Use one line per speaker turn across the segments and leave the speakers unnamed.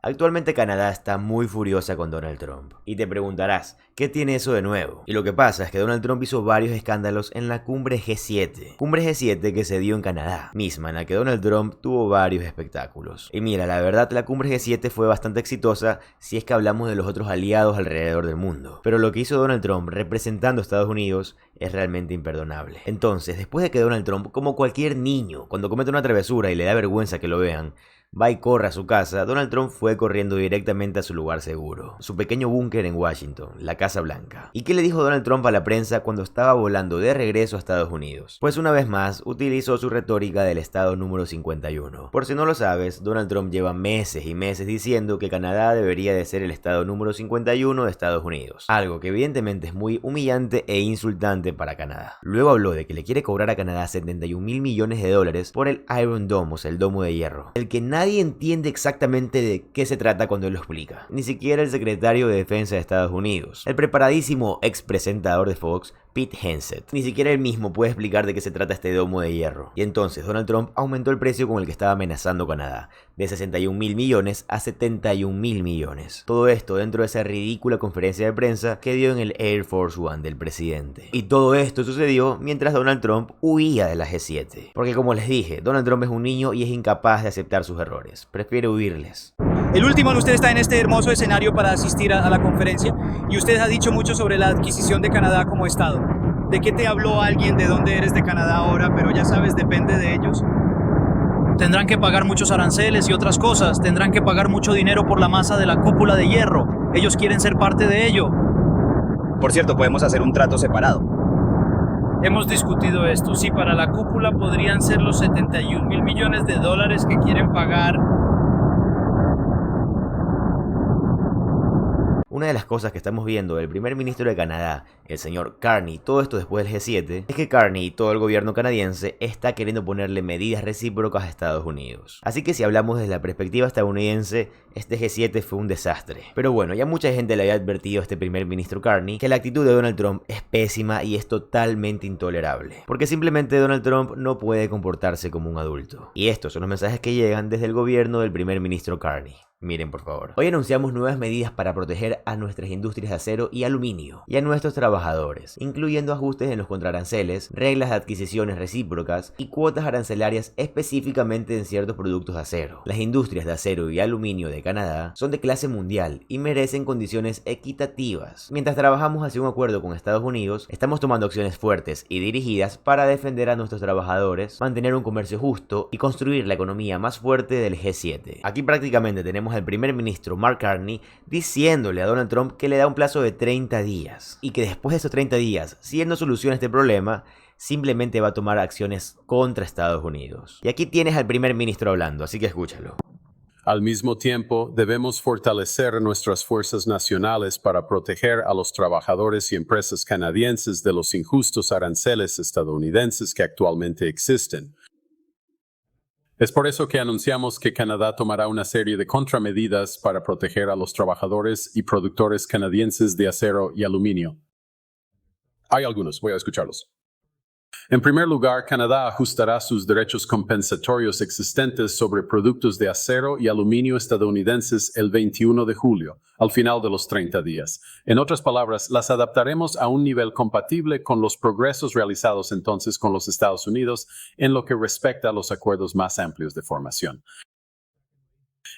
Actualmente Canadá está muy furiosa con Donald Trump. Y te preguntarás, ¿qué tiene eso de nuevo? Y lo que pasa es que Donald Trump hizo varios escándalos en la cumbre G7. Cumbre G7 que se dio en Canadá, misma en la que Donald Trump tuvo varios espectáculos. Y mira, la verdad la cumbre G7 fue bastante exitosa si es que hablamos de los otros aliados alrededor del mundo. Pero lo que hizo Donald Trump representando a Estados Unidos es realmente imperdonable. Entonces, después de que Donald Trump, como cualquier niño, cuando comete una travesura y le da vergüenza que lo vean, va y corre a su casa, Donald Trump fue corriendo directamente a su lugar seguro, su pequeño búnker en Washington, la Casa Blanca. ¿Y qué le dijo Donald Trump a la prensa cuando estaba volando de regreso a Estados Unidos? Pues una vez más, utilizó su retórica del estado número 51. Por si no lo sabes, Donald Trump lleva meses y meses diciendo que Canadá debería de ser el estado número 51 de Estados Unidos, algo que evidentemente es muy humillante e insultante para Canadá. Luego habló de que le quiere cobrar a Canadá 71 mil millones de dólares por el Iron Dome, o sea, el domo de hierro, el que nadie entiende exactamente de qué se trata cuando él lo explica. Ni siquiera el secretario de Defensa de Estados Unidos, el preparadísimo ex presentador de Fox, Pete Hegseth. Ni siquiera él mismo puede explicar de qué se trata este domo de hierro. Y entonces Donald Trump aumentó el precio con el que estaba amenazando Canadá, de 61 mil millones a 71 mil millones. Todo esto dentro de esa ridícula conferencia de prensa que dio en el Air Force One del presidente. Y todo esto sucedió mientras Donald Trump huía de la G7. Porque como les dije, Donald Trump es un niño y es incapaz de aceptar sus errores. Prefiere huirles.
El último, usted está en este hermoso escenario para asistir a la conferencia y usted ha dicho mucho sobre la adquisición de Canadá como estado. ¿De qué te habló alguien? ¿De dónde eres de Canadá ahora? Pero ya sabes, depende de ellos. Tendrán que pagar muchos aranceles y otras cosas. Tendrán que pagar mucho dinero por la masa de la cúpula de hierro. Ellos quieren ser parte de ello.
Por cierto, podemos hacer un trato separado.
Hemos discutido esto. Sí, para la cúpula podrían ser los 71 mil millones de dólares que quieren pagar.
Una de las cosas que estamos viendo del primer ministro de Canadá, el señor Carney, todo esto después del G7, es que Carney y todo el gobierno canadiense está queriendo ponerle medidas recíprocas a Estados Unidos. Así que si hablamos desde la perspectiva estadounidense, este G7 fue un desastre. Pero bueno, ya mucha gente le había advertido a este primer ministro Carney que la actitud de Donald Trump es pésima y es totalmente intolerable. Porque simplemente Donald Trump no puede comportarse como un adulto. Y estos son los mensajes que llegan desde el gobierno del primer ministro Carney. Miren por favor. Hoy anunciamos nuevas medidas para proteger a nuestras industrias de acero y aluminio y a nuestros trabajadores, incluyendo ajustes en los contraaranceles, reglas de adquisiciones recíprocas y cuotas arancelarias específicamente en ciertos productos de acero. Las industrias de acero y aluminio de Canadá son de clase mundial y merecen condiciones equitativas. Mientras trabajamos hacia un acuerdo con Estados Unidos, estamos tomando acciones fuertes y dirigidas para defender a nuestros trabajadores, mantener un comercio justo y construir la economía más fuerte del G7. Aquí prácticamente tenemos al primer ministro Mark Carney diciéndole a Donald Trump que le da un plazo de 30 días y que después de esos 30 días, si él no soluciona este problema, simplemente va a tomar acciones contra Estados Unidos. Y aquí tienes al primer ministro hablando, así que escúchalo.
Al mismo tiempo, debemos fortalecer nuestras fuerzas nacionales para proteger a los trabajadores y empresas canadienses de los injustos aranceles estadounidenses que actualmente existen. Es por eso que anunciamos que Canadá tomará una serie de contramedidas para proteger a los trabajadores y productores canadienses de acero y aluminio. Hay algunos, voy a escucharlos. En primer lugar, Canadá ajustará sus derechos compensatorios existentes sobre productos de acero y aluminio estadounidenses el 21 de julio, al final de los 30 días. En otras palabras, las adaptaremos a un nivel compatible con los progresos realizados entonces con los Estados Unidos en lo que respecta a los acuerdos más amplios de formación.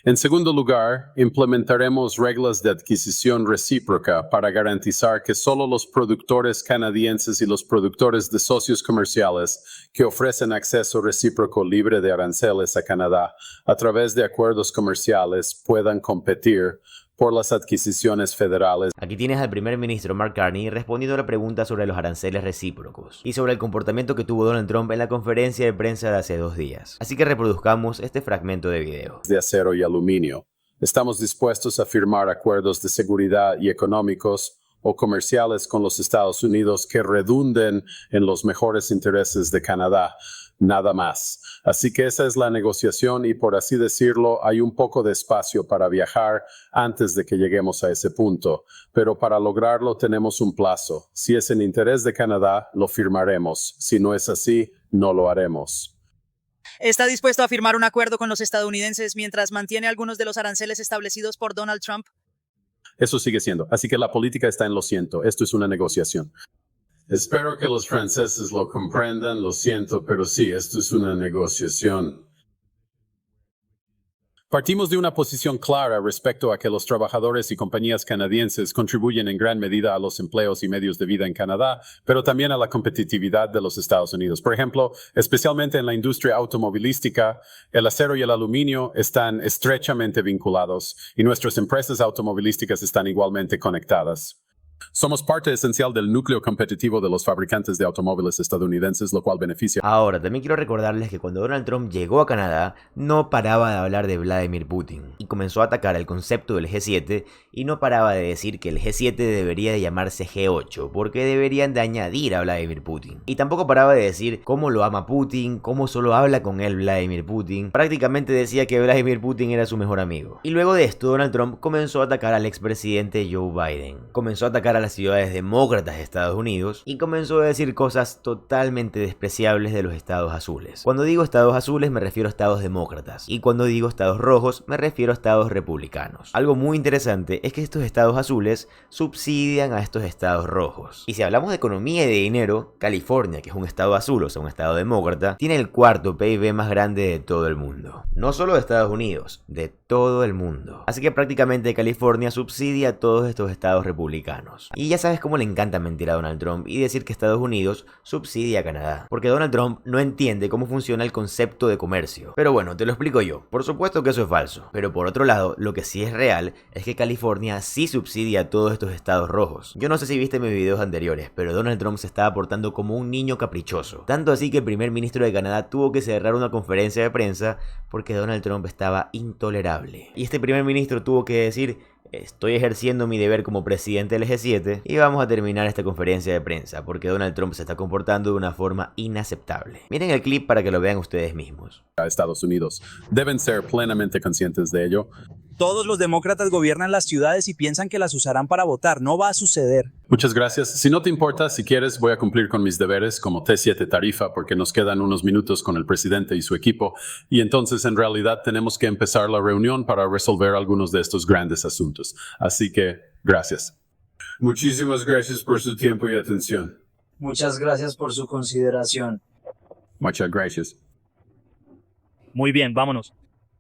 En segundo lugar, implementaremos reglas de adquisición recíproca para garantizar que solo los productores canadienses y los productores de socios comerciales que ofrecen acceso recíproco libre de aranceles a Canadá a través de acuerdos comerciales puedan competir por las adquisiciones federales.
Aquí tienes al primer ministro Mark Carney respondiendo a la pregunta sobre los aranceles recíprocos y sobre el comportamiento que tuvo Donald Trump en la conferencia de prensa de hace 2 días. Así que reproduzcamos este fragmento de video.
De acero y aluminio. Estamos dispuestos a firmar acuerdos de seguridad y económicos o comerciales con los Estados Unidos que redunden en los mejores intereses de Canadá. Nada más. Así que esa es la negociación y, por así decirlo, hay un poco de espacio para viajar antes de que lleguemos a ese punto. Pero para lograrlo tenemos un plazo. Si es en interés de Canadá, lo firmaremos. Si no es así, no lo haremos.
¿Está dispuesto a firmar un acuerdo con los estadounidenses mientras mantiene algunos de los aranceles establecidos por Donald Trump?
Eso sigue siendo. Así que la política está en lo siento. Esto es una negociación. Espero que los franceses lo comprendan, lo siento, pero sí, esto es una negociación. Partimos de una posición clara respecto a que los trabajadores y compañías canadienses contribuyen en gran medida a los empleos y medios de vida en Canadá, pero también a la competitividad de los Estados Unidos. Por ejemplo, especialmente en la industria automovilística, el acero y el aluminio están estrechamente vinculados y nuestras empresas automovilísticas están igualmente conectadas. Somos parte esencial del núcleo competitivo de los fabricantes de automóviles estadounidenses, lo cual beneficia.
Ahora, también quiero recordarles que cuando Donald Trump llegó a Canadá, no paraba de hablar de Vladimir Putin y comenzó a atacar el concepto del G7 y no paraba de decir que el G7 debería de llamarse G8 porque deberían de añadir a Vladimir Putin. Y tampoco paraba de decir cómo lo ama Putin, cómo solo habla con él Vladimir Putin. Prácticamente decía que Vladimir Putin era su mejor amigo. Y luego de esto, Donald Trump comenzó a atacar al expresidente Joe Biden. Comenzó a atacar a las ciudades demócratas de Estados Unidos y comenzó a decir cosas totalmente despreciables de los estados azules. Cuando digo estados azules me refiero a estados demócratas y cuando digo estados rojos me refiero a estados republicanos. Algo muy interesante es que estos estados azules subsidian a estos estados rojos. Y si hablamos de economía y de dinero, California, que es un estado azul, o sea un estado demócrata, tiene el cuarto PIB más grande de todo el mundo. No solo de Estados Unidos, de todo el mundo. Así que prácticamente California subsidia a todos estos estados republicanos. Y ya sabes cómo le encanta mentir a Donald Trump y decir que Estados Unidos subsidia a Canadá. Porque Donald Trump no entiende cómo funciona el concepto de comercio. Pero bueno, te lo explico yo. Por supuesto que eso es falso. Pero por otro lado, lo que sí es real es que California sí subsidia a todos estos estados rojos. Yo no sé si viste mis videos anteriores, pero Donald Trump se estaba portando como un niño caprichoso. Tanto así que el primer ministro de Canadá tuvo que cerrar una conferencia de prensa porque Donald Trump estaba intolerable. Y este primer ministro tuvo que decir: estoy ejerciendo mi deber como presidente del G7 y vamos a terminar esta conferencia de prensa porque Donald Trump se está comportando de una forma inaceptable. Miren el clip para que lo vean ustedes mismos.
A Estados Unidos. Deben ser plenamente conscientes de ello.
Todos los demócratas gobiernan las ciudades y piensan que las usarán para votar. No va a suceder.
Muchas gracias. Si no te importa, si quieres, voy a cumplir con mis deberes como T7 tarifa porque nos quedan unos minutos con el presidente y su equipo y entonces en realidad tenemos que empezar la reunión para resolver algunos de estos grandes asuntos. Así que, gracias. Muchísimas gracias por su tiempo y atención.
Muchas gracias por su consideración.
Muchas gracias.
Muy bien, vámonos.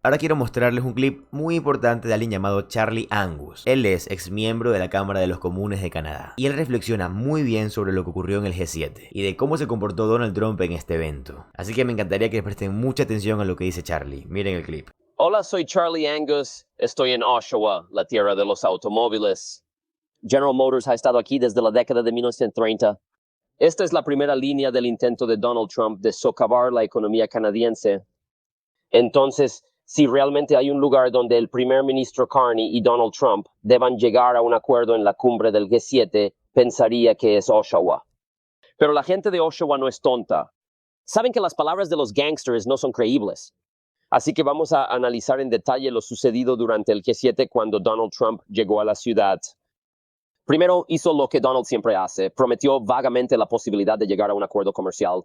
Ahora quiero mostrarles un clip muy importante de alguien llamado Charlie Angus. Él es ex miembro de la Cámara de los Comunes de Canadá y él reflexiona muy bien sobre lo que ocurrió en el G7 y de cómo se comportó Donald Trump en este evento. Así que me encantaría que presten mucha atención a lo que dice Charlie. Miren el clip.
Hola, soy Charlie Angus. Estoy en Oshawa, la tierra de los automóviles. General Motors ha estado aquí desde la década de 1930. Esta es la primera línea del intento de Donald Trump de socavar la economía canadiense. Entonces, si realmente hay un lugar donde el primer ministro Carney y Donald Trump deban llegar a un acuerdo en la cumbre del G7, pensaría que es Oshawa. Pero la gente de Oshawa no es tonta. Saben que las palabras de los gangsters no son creíbles. Así que vamos a analizar en detalle lo sucedido durante el G7 cuando Donald Trump llegó a la ciudad. Primero, hizo lo que Donald siempre hace, prometió vagamente la posibilidad de llegar a un acuerdo comercial.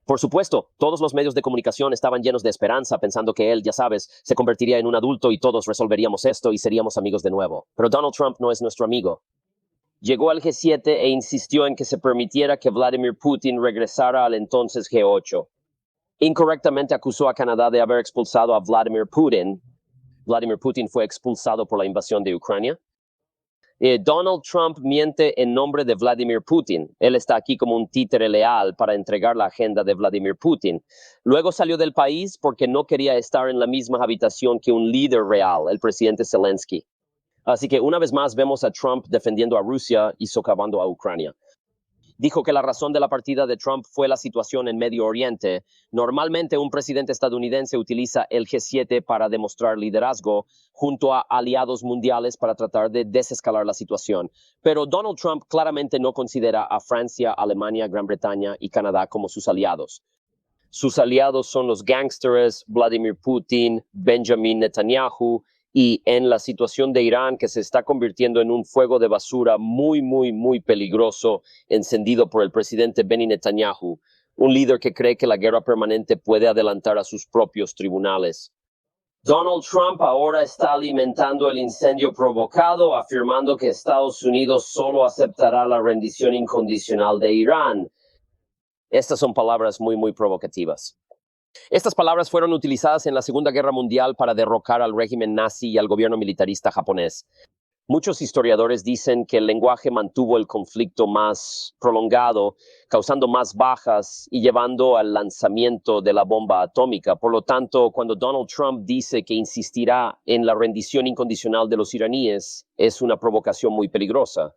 Por supuesto, todos los medios de comunicación estaban llenos de esperanza, pensando que él, ya sabes, se convertiría en un adulto y todos resolveríamos esto y seríamos amigos de nuevo. Pero Donald Trump no es nuestro amigo. Llegó al G7 e insistió en que se permitiera que Vladimir Putin regresara al entonces G8. Incorrectamente acusó a Canadá de haber expulsado a Vladimir Putin. Vladimir Putin fue expulsado por la invasión de Ucrania. Donald Trump miente en nombre de Vladimir Putin. Él está aquí como un títere leal para entregar la agenda de Vladimir Putin. Luego salió del país porque no quería estar en la misma habitación que un líder real, el presidente Zelensky. Así que una vez más vemos a Trump defendiendo a Rusia y socavando a Ucrania. Dijo que la razón de la partida de Trump fue la situación en Medio Oriente. Normalmente un presidente estadounidense utiliza el G7 para demostrar liderazgo junto a aliados mundiales para tratar de desescalar la situación. Pero Donald Trump claramente no considera a Francia, Alemania, Gran Bretaña y Canadá como sus aliados. Sus aliados son los gangsters, Vladimir Putin, Benjamin Netanyahu, y en la situación de Irán, que se está convirtiendo en un fuego de basura muy peligroso, encendido por el presidente Benny Netanyahu. un líder que cree que la guerra permanente puede adelantar a sus propios tribunales. Donald Trump ahora está alimentando el incendio provocado, afirmando que Estados Unidos solo aceptará la rendición incondicional de Irán. Estas son palabras muy provocativas. Estas palabras fueron utilizadas en la Segunda Guerra Mundial para derrocar al régimen nazi y al gobierno militarista japonés. Muchos historiadores dicen que el lenguaje mantuvo el conflicto más prolongado, causando más bajas y llevando al lanzamiento de la bomba atómica. Por lo tanto, cuando Donald Trump dice que insistirá en la rendición incondicional de los iraníes, es una provocación muy peligrosa.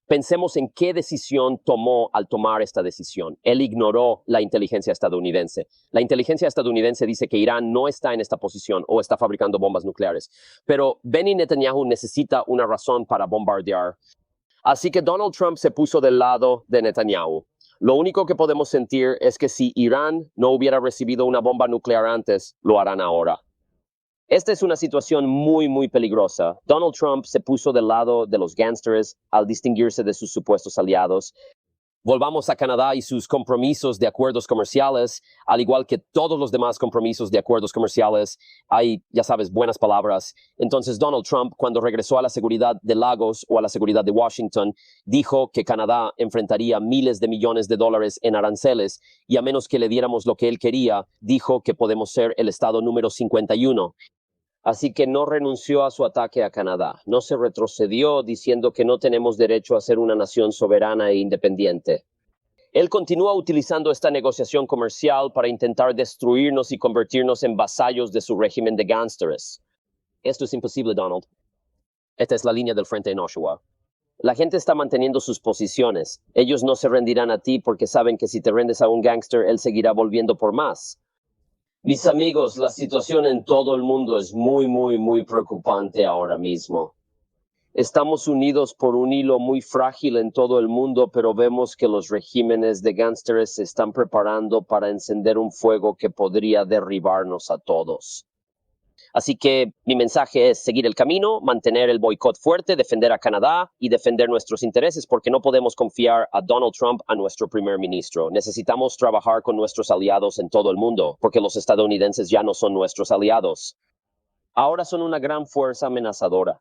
Pensemos en qué decisión tomó al tomar esta decisión. Él ignoró la inteligencia estadounidense. La inteligencia estadounidense dice que Irán no está en esta posición o está fabricando bombas nucleares. Pero Benny Netanyahu necesita una razón para bombardear. Así que Donald Trump se puso del lado de Netanyahu. Lo único que podemos sentir es que si Irán no hubiera recibido una bomba nuclear antes, lo harán ahora. Esta es una situación muy peligrosa. Donald Trump se puso del lado de los gángsters al distinguirse de sus supuestos aliados. Volvamos a Canadá y sus compromisos de acuerdos comerciales, al igual que todos los demás compromisos de acuerdos comerciales, hay, ya sabes, buenas palabras. Entonces Donald Trump, cuando regresó a la seguridad de Lagos o a la seguridad de Washington, dijo que Canadá enfrentaría miles de millones de dólares en aranceles y a menos que le diéramos lo que él quería, dijo que podemos ser el estado número 51. Así que no renunció a su ataque a Canadá, no se retrocedió diciendo que no tenemos derecho a ser una nación soberana e independiente. Él continúa utilizando esta negociación comercial para intentar destruirnos y convertirnos en vasallos de su régimen de gángsters. Esto es imposible, Donald. Esta es la línea del frente en Oshawa. La gente está manteniendo sus posiciones. Ellos no se rendirán a ti porque saben que si te rendes a un gángster, él seguirá volviendo por más. Mis amigos, la situación en todo el mundo es muy preocupante ahora mismo. Estamos unidos por un hilo muy frágil en todo el mundo, pero vemos que los regímenes de gángsters se están preparando para encender un fuego que podría derribarnos a todos. Así que mi mensaje es seguir el camino, mantener el boicot fuerte, defender a Canadá y defender nuestros intereses porque no podemos confiar a Donald Trump, a nuestro primer ministro. Necesitamos trabajar con nuestros aliados en todo el mundo porque los estadounidenses ya no son nuestros aliados. Ahora son una gran fuerza amenazadora.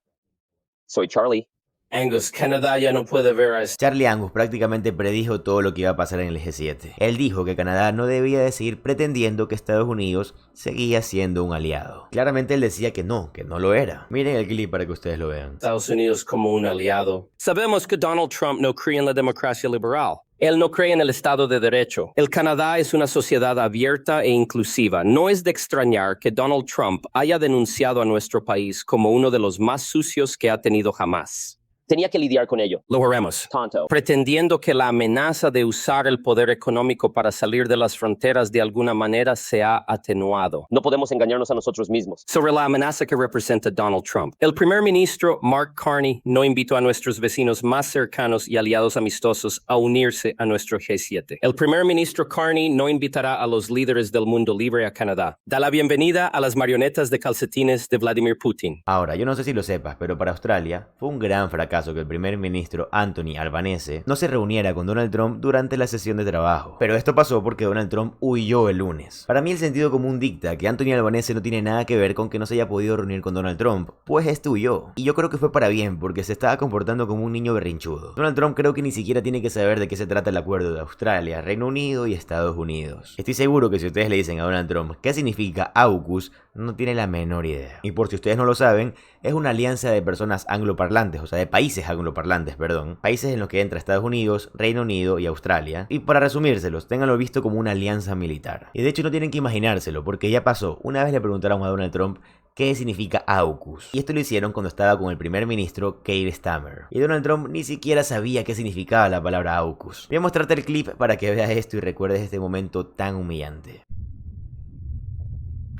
Soy Charlie.
Angus, Canadá ya no puede ver a
Charlie Angus prácticamente predijo todo lo que iba a pasar en el G7. Él dijo que Canadá no debía de seguir pretendiendo que Estados Unidos seguía siendo un aliado. Claramente él decía que no lo era. Miren el clip para que ustedes lo vean.
Estados Unidos como un aliado. Sabemos que Donald Trump no cree en la democracia liberal. Él no cree en el Estado de Derecho. El Canadá es una sociedad abierta e inclusiva. No es de extrañar que Donald Trump haya denunciado a nuestro país como uno de los más sucios que ha tenido jamás.
Tenía que lidiar con ello.
Lo haremos.
Tonto.
Pretendiendo que la amenaza de usar el poder económico para salir de las fronteras de alguna manera se ha atenuado.
No podemos engañarnos a nosotros mismos.
Sobre la amenaza que representa Donald Trump. El primer ministro Mark Carney no invitó a nuestros vecinos más cercanos y aliados amistosos a unirse a nuestro G7. El primer ministro Carney no invitará a los líderes del mundo libre a Canadá. Da la bienvenida a las marionetas de calcetines de Vladimir Putin.
Ahora, yo no sé si lo sepas, pero para Australia fue un gran fracaso que el primer ministro Anthony Albanese no se reuniera con Donald Trump durante la sesión de trabajo. Pero esto pasó porque Donald Trump huyó el lunes. Para mí el sentido común dicta que Anthony Albanese no tiene nada que ver con que no se haya podido reunir con Donald Trump, pues este huyó. Y yo creo que fue para bien porque se estaba comportando como un niño berrinchudo. Donald Trump creo que ni siquiera tiene que saber de qué se trata el acuerdo de Australia, Reino Unido y Estados Unidos. Estoy seguro que si ustedes le dicen a Donald Trump qué significa AUKUS, no tiene la menor idea. Y por si ustedes no lo saben, es una alianza de personas angloparlantes, o sea, de países angloparlantes, países en los que entra Estados Unidos, Reino Unido y Australia. Y para resumírselos, ténganlo visto como una alianza militar. Y de hecho no tienen que imaginárselo, porque ya pasó. Una vez le preguntaron a Donald Trump qué significa AUKUS. Y esto lo hicieron cuando estaba con el primer ministro Keir Starmer. Y Donald Trump ni siquiera sabía qué significaba la palabra AUKUS. Voy a mostrarte el clip para que veas esto y recuerdes este momento tan humillante.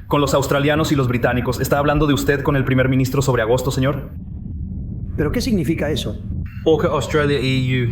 Con los australianos y los británicos. ¿Está hablando de usted con el primer ministro sobre agosto, señor?
¿Pero qué significa eso?
AUKUS, Australia, EU.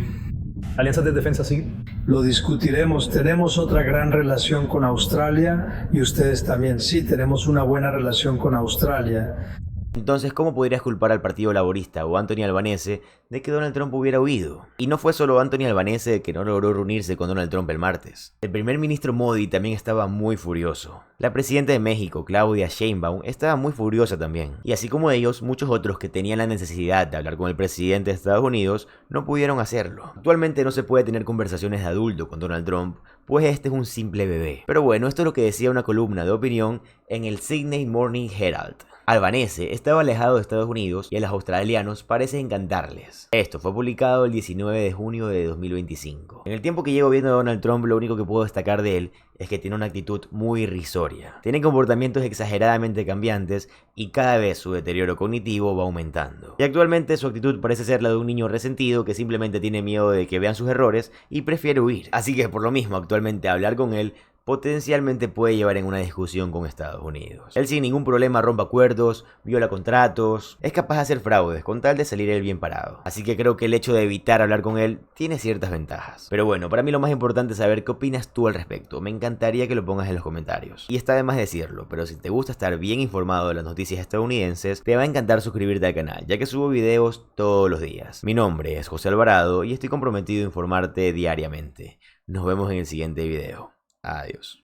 ¿Alianza de defensa, sí?
Lo discutiremos. Tenemos otra gran relación con Australia y ustedes también. Sí, tenemos una buena relación con Australia.
Entonces, ¿cómo podrías culpar al Partido Laborista o a Anthony Albanese de que Donald Trump hubiera huido? Y no fue solo Anthony Albanese que no logró reunirse con Donald Trump el martes. El primer ministro Modi también estaba muy furioso. La presidenta de México, Claudia Sheinbaum, estaba muy furiosa también. Y así como ellos, muchos otros que tenían la necesidad de hablar con el presidente de Estados Unidos no pudieron hacerlo. Actualmente no se puede tener conversaciones de adulto con Donald Trump, pues este es un simple bebé. Pero bueno, esto es lo que decía una columna de opinión en el Sydney Morning Herald. Albanese estaba alejado de Estados Unidos y a los australianos parece encantarles. Esto fue publicado el 19 de junio de 2025. En el tiempo que llevo viendo a Donald Trump, lo único que puedo destacar de él es que tiene una actitud muy irrisoria. Tiene comportamientos exageradamente cambiantes y cada vez su deterioro cognitivo va aumentando. Y actualmente su actitud parece ser la de un niño resentido que simplemente tiene miedo de que vean sus errores y prefiere huir. Así que por lo mismo actualmente hablar con él potencialmente puede llevar en una discusión con Estados Unidos. Él sin ningún problema rompe acuerdos, viola contratos, es capaz de hacer fraudes con tal de salir él bien parado. Así que creo que el hecho de evitar hablar con él tiene ciertas ventajas. Pero bueno, para mí lo más importante es saber qué opinas tú al respecto. Me encantaría que lo pongas en los comentarios. Y está de más decirlo, pero si te gusta estar bien informado de las noticias estadounidenses, te va a encantar suscribirte al canal, ya que subo videos todos los días. Mi nombre es José Alvarado y estoy comprometido a informarte diariamente. Nos vemos en el siguiente video. Adiós.